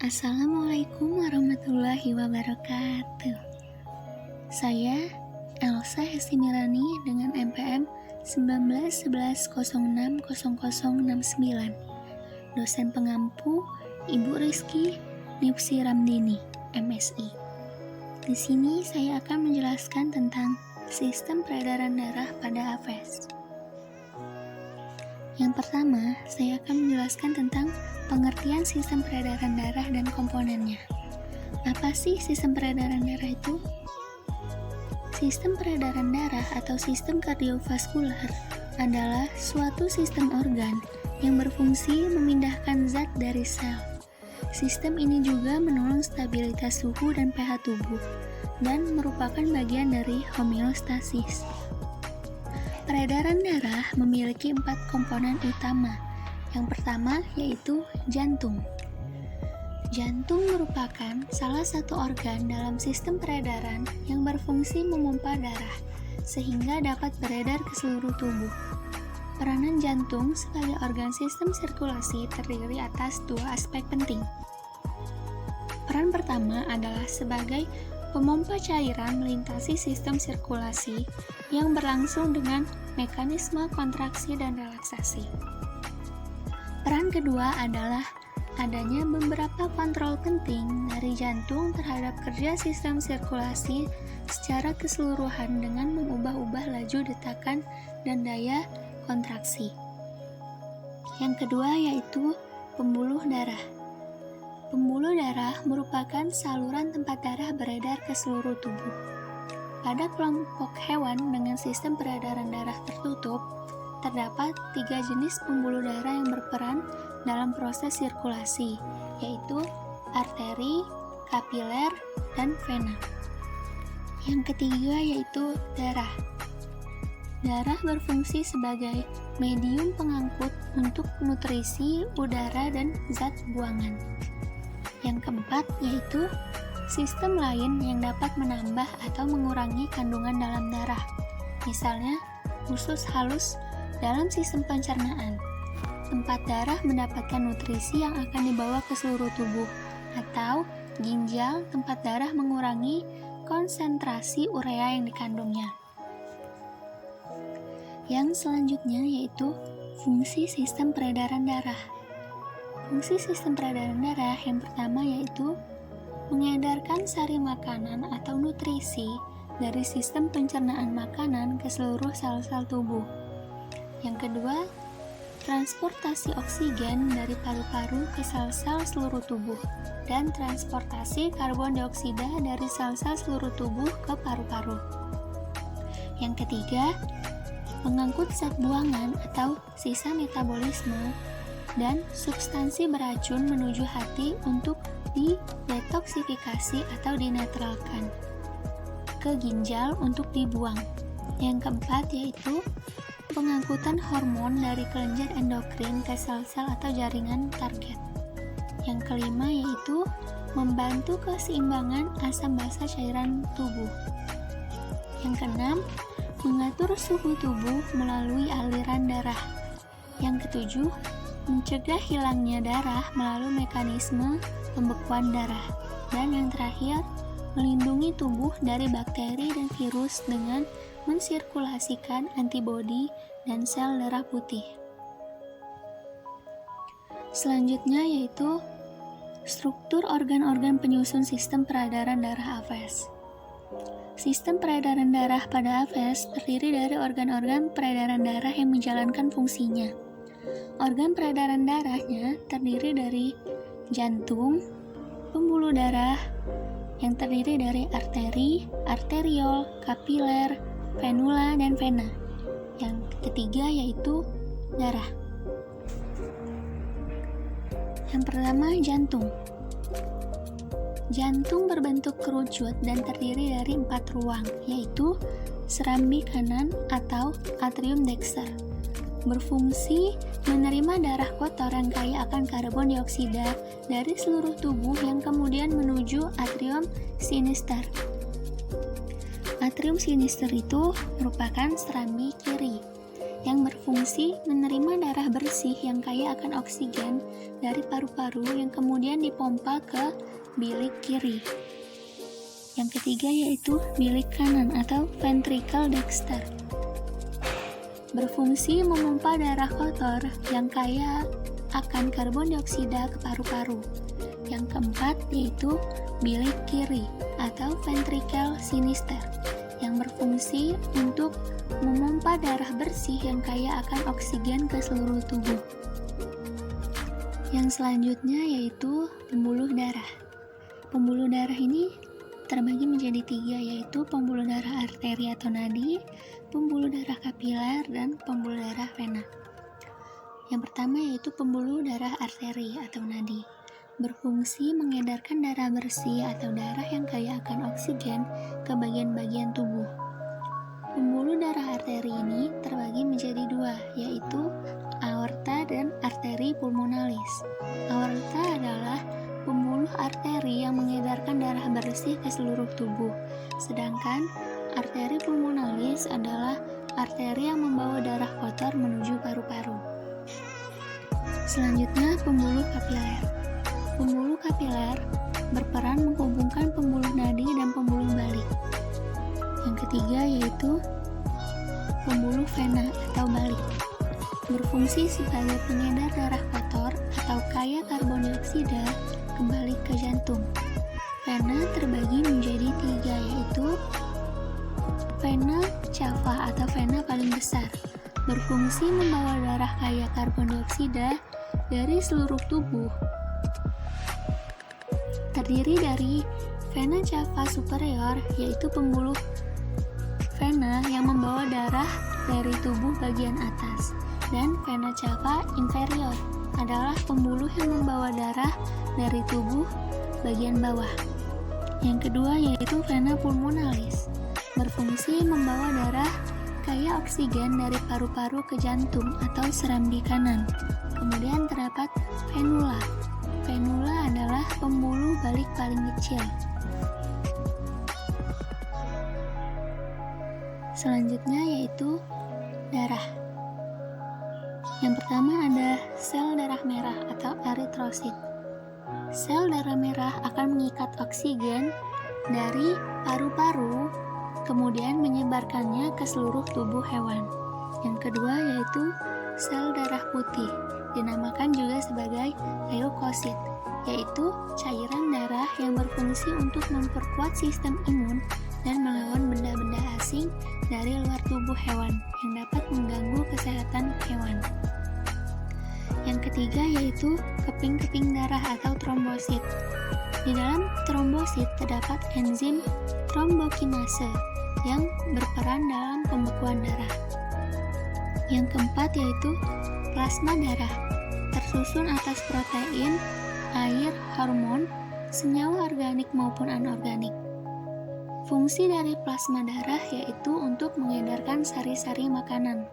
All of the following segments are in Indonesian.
Assalamualaikum warahmatullahi wabarakatuh. Saya Elsa Hestimirani dengan MPM 1911060069, dosen pengampu Ibu Rizky Nipsi Ramdini, MSI. Di sini saya akan menjelaskan tentang sistem peredaran darah pada AFES. Yang pertama, saya akan menjelaskan tentang pengertian sistem peredaran darah dan komponennya. Apa sih sistem peredaran darah itu? Sistem peredaran darah atau sistem kardiovaskular adalah suatu sistem organ yang berfungsi memindahkan zat dari sel. Sistem ini juga menolong stabilitas suhu dan pH tubuh dan merupakan bagian dari homeostasis. Peredaran darah memiliki 4 komponen utama. Yang pertama yaitu jantung. Jantung merupakan salah satu organ dalam sistem peredaran yang berfungsi memompa darah sehingga dapat beredar ke seluruh tubuh. Peranan jantung sebagai organ sistem sirkulasi terdiri atas 2 aspek penting. Peran pertama adalah sebagai pemompa cairan melintasi sistem sirkulasi yang berlangsung dengan mekanisme kontraksi dan relaksasi. Peran kedua adalah adanya beberapa kontrol penting dari jantung terhadap kerja sistem sirkulasi secara keseluruhan dengan mengubah-ubah laju detakan dan daya kontraksi. Yang kedua yaitu pembuluh darah. Pembuluh darah merupakan saluran tempat darah beredar ke seluruh tubuh. Pada kelompok hewan dengan sistem peredaran darah tertutup, terdapat 3 jenis pembuluh darah yang berperan dalam proses sirkulasi, yaitu arteri, kapiler, dan vena. Yang ketiga yaitu darah. Darah berfungsi sebagai medium pengangkut untuk nutrisi, udara, dan zat buangan. Yang keempat yaitu sistem lain yang dapat menambah atau mengurangi kandungan dalam darah, misalnya usus halus dalam sistem pencernaan. Tempat darah mendapatkan nutrisi yang akan dibawa ke seluruh tubuh, atau ginjal tempat darah mengurangi konsentrasi urea yang dikandungnya. Yang selanjutnya yaitu fungsi sistem peredaran darah. Fungsi sistem peredaran darah yang pertama yaitu mengedarkan sari makanan atau nutrisi dari sistem pencernaan makanan ke seluruh sel-sel tubuh. Yang kedua, transportasi oksigen dari paru-paru ke sel-sel seluruh tubuh dan transportasi karbon dioksida dari sel-sel seluruh tubuh ke paru-paru. Yang ketiga, mengangkut zat buangan atau sisa metabolisme dan substansi beracun menuju hati untuk didetoksifikasi atau dinetralkan ke ginjal untuk dibuang. Yang keempat yaitu pengangkutan hormon dari kelenjar endokrin ke sel-sel atau jaringan target. Yang kelima yaitu membantu keseimbangan asam basa cairan tubuh. Yang keenam, mengatur suhu tubuh melalui aliran darah. Yang ketujuh, mencegah hilangnya darah melalui mekanisme pembekuan darah. Dan yang terakhir, melindungi tubuh dari bakteri dan virus dengan mensirkulasikan antibodi dan sel darah putih. Selanjutnya yaitu struktur organ-organ penyusun sistem peredaran darah AFES. Sistem peredaran darah pada AFES terdiri dari organ-organ peredaran darah yang menjalankan fungsinya. Organ peredaran darahnya terdiri dari jantung, pembuluh darah, yang terdiri dari arteri, arteriol, kapiler, venula, dan vena. Yang ketiga yaitu darah. Yang pertama, jantung. Jantung berbentuk kerucut dan terdiri dari 4 ruang, yaitu serambi kanan atau atrium dexter. Berfungsi menerima darah kotor yang kaya akan karbon dioksida dari seluruh tubuh yang kemudian menuju atrium sinister. Atrium sinister itu merupakan serambi kiri yang berfungsi menerima darah bersih yang kaya akan oksigen dari paru-paru yang kemudian dipompa ke bilik kiri. Yang ketiga yaitu bilik kanan atau ventricle dexter. Berfungsi memompa darah kotor yang kaya akan karbon dioksida ke paru-paru. Yang keempat yaitu bilik kiri atau ventricle sinister yang berfungsi untuk memompa darah bersih yang kaya akan oksigen ke seluruh tubuh. Yang selanjutnya yaitu pembuluh darah. Pembuluh darah ini terbagi menjadi 3, yaitu pembuluh darah arteri atau nadi, pembuluh darah kapiler, dan pembuluh darah vena. Yang pertama yaitu pembuluh darah arteri atau nadi. Berfungsi mengedarkan darah bersih atau darah yang kaya akan oksigen ke bagian-bagian tubuh. Pembuluh darah arteri ini terbagi menjadi 2, yaitu aorta dan arteri pulmonalis. Aorta adalah pembuluh arteri yang mengedarkan darah bersih ke seluruh tubuh, sedangkan arteri pulmonalis adalah arteri yang membawa darah kotor menuju paru-paru. Selanjutnya, pembuluh kapiler. Pembuluh kapiler berperan menghubungkan pembuluh nadi dan pembuluh balik. Yang ketiga yaitu pembuluh vena atau balik. Berfungsi sebagai pengedar darah kotor atau kaya karbon dioksida kembali ke jantung. Vena terbagi menjadi 3, yaitu vena cava atau vena paling besar. Berfungsi membawa darah kaya karbon dioksida dari seluruh tubuh. Terdiri dari vena cava superior, yaitu pembuluh vena yang membawa darah dari tubuh bagian atas, dan vena cava inferior adalah pembuluh yang membawa darah dari tubuh bagian bawah. Yang kedua yaitu vena pulmonalis, berfungsi membawa darah kaya oksigen dari paru-paru ke jantung atau serambi kanan. Kemudian terdapat venula. Venula adalah pembuluh balik paling kecil. Selanjutnya yaitu darah. Yang pertama ada sel darah merah atau eritrosit. Sel darah merah akan mengikat oksigen dari paru-paru, kemudian menyebarkannya ke seluruh tubuh hewan. Yang kedua yaitu sel darah putih, dinamakan juga sebagai leukosit, yaitu cairan darah yang berfungsi untuk memperkuat sistem imun dan melawan benda-benda asing dari luar tubuh hewan yang dapat mengganggu kesehatan hewan. Yang ketiga yaitu keping-keping darah atau trombosit. Di dalam trombosit terdapat enzim trombokinase yang berperan dalam pembekuan darah. Yang keempat yaitu plasma darah, tersusun atas protein, air, hormon, senyawa organik maupun anorganik. Fungsi dari plasma darah yaitu untuk mengedarkan sari-sari makanan.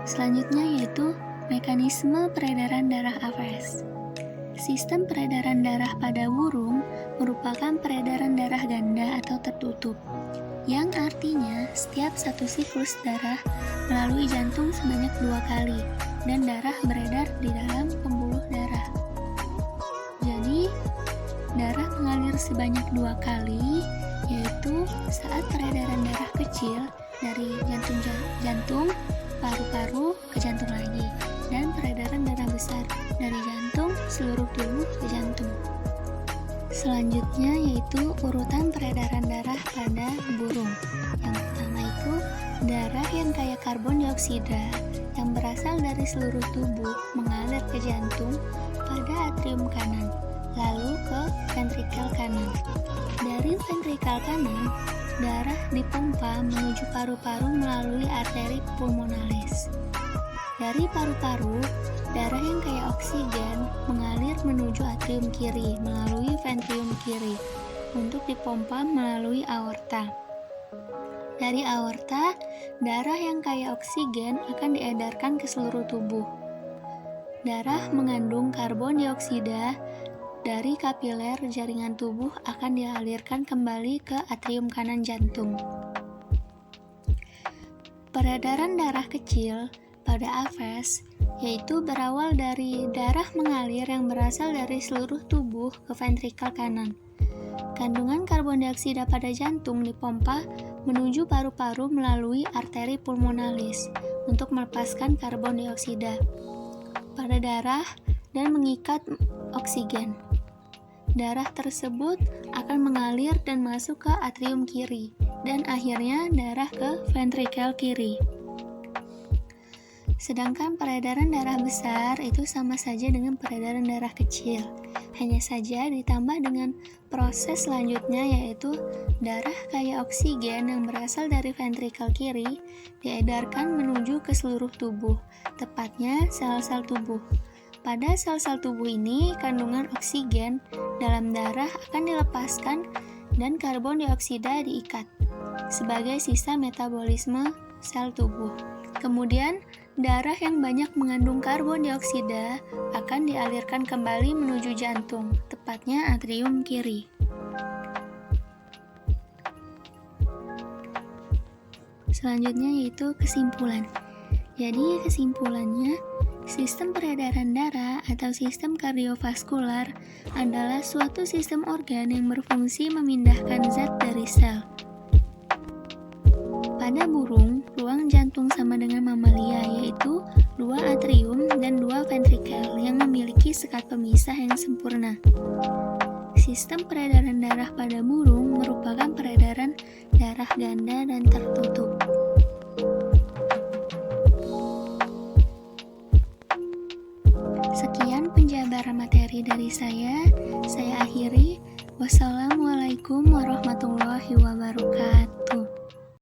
Selanjutnya yaitu mekanisme peredaran darah AVS. Sistem peredaran darah pada burung merupakan peredaran darah ganda atau tertutup, yang artinya setiap satu siklus darah melalui jantung sebanyak 2 kali, dan darah beredar di dalam pembuluh darah. Jadi, darah mengalir sebanyak 2 kali, yaitu saat peredaran darah kecil dari jantung, paru-paru ke jantung lagi, dan peredaran darah besar dari jantung seluruh tubuh ke jantung. Selanjutnya yaitu urutan peredaran darah pada burung. Yang pertama itu darah yang kaya karbon dioksida yang berasal dari seluruh tubuh mengalir ke jantung pada atrium kanan, lalu ke ventrikel kanan. Dari ventrikel kanan, darah dipompa menuju paru-paru melalui arteri pulmonalis. Dari paru-paru, darah yang kaya oksigen mengalir menuju atrium kiri melalui ventrium kiri untuk dipompa melalui aorta. Dari aorta, darah yang kaya oksigen akan diedarkan ke seluruh tubuh. Darah mengandung karbon dioksida dari kapiler jaringan tubuh akan dialirkan kembali ke atrium kanan jantung. Peredaran darah kecil pada Aves yaitu berawal dari darah mengalir yang berasal dari seluruh tubuh ke ventrikel kanan. Kandungan karbon dioksida pada jantung dipompa menuju paru-paru melalui arteri pulmonalis untuk melepaskan karbon dioksida pada darah dan mengikat oksigen. Darah tersebut akan mengalir dan masuk ke atrium kiri, dan akhirnya darah ke ventrikel kiri. Sedangkan peredaran darah besar itu sama saja dengan peredaran darah kecil, hanya saja ditambah dengan proses selanjutnya yaitu darah kaya oksigen yang berasal dari ventrikel kiri diedarkan menuju ke seluruh tubuh, tepatnya sel-sel tubuh. Pada sel-sel tubuh ini, kandungan oksigen dalam darah akan dilepaskan dan karbon dioksida diikat sebagai sisa metabolisme sel tubuh. Kemudian, darah yang banyak mengandung karbon dioksida akan dialirkan kembali menuju jantung, tepatnya atrium kiri. Selanjutnya yaitu kesimpulan. Jadi kesimpulannya, sistem peredaran darah atau sistem kardiovaskular adalah suatu sistem organ yang berfungsi memindahkan zat dari sel. Pada burung, ruang jantung sama dengan mamalia yaitu 2 atrium dan 2 ventrikel yang memiliki sekat pemisah yang sempurna. Sistem peredaran darah pada burung merupakan peredaran darah ganda dan tertutup.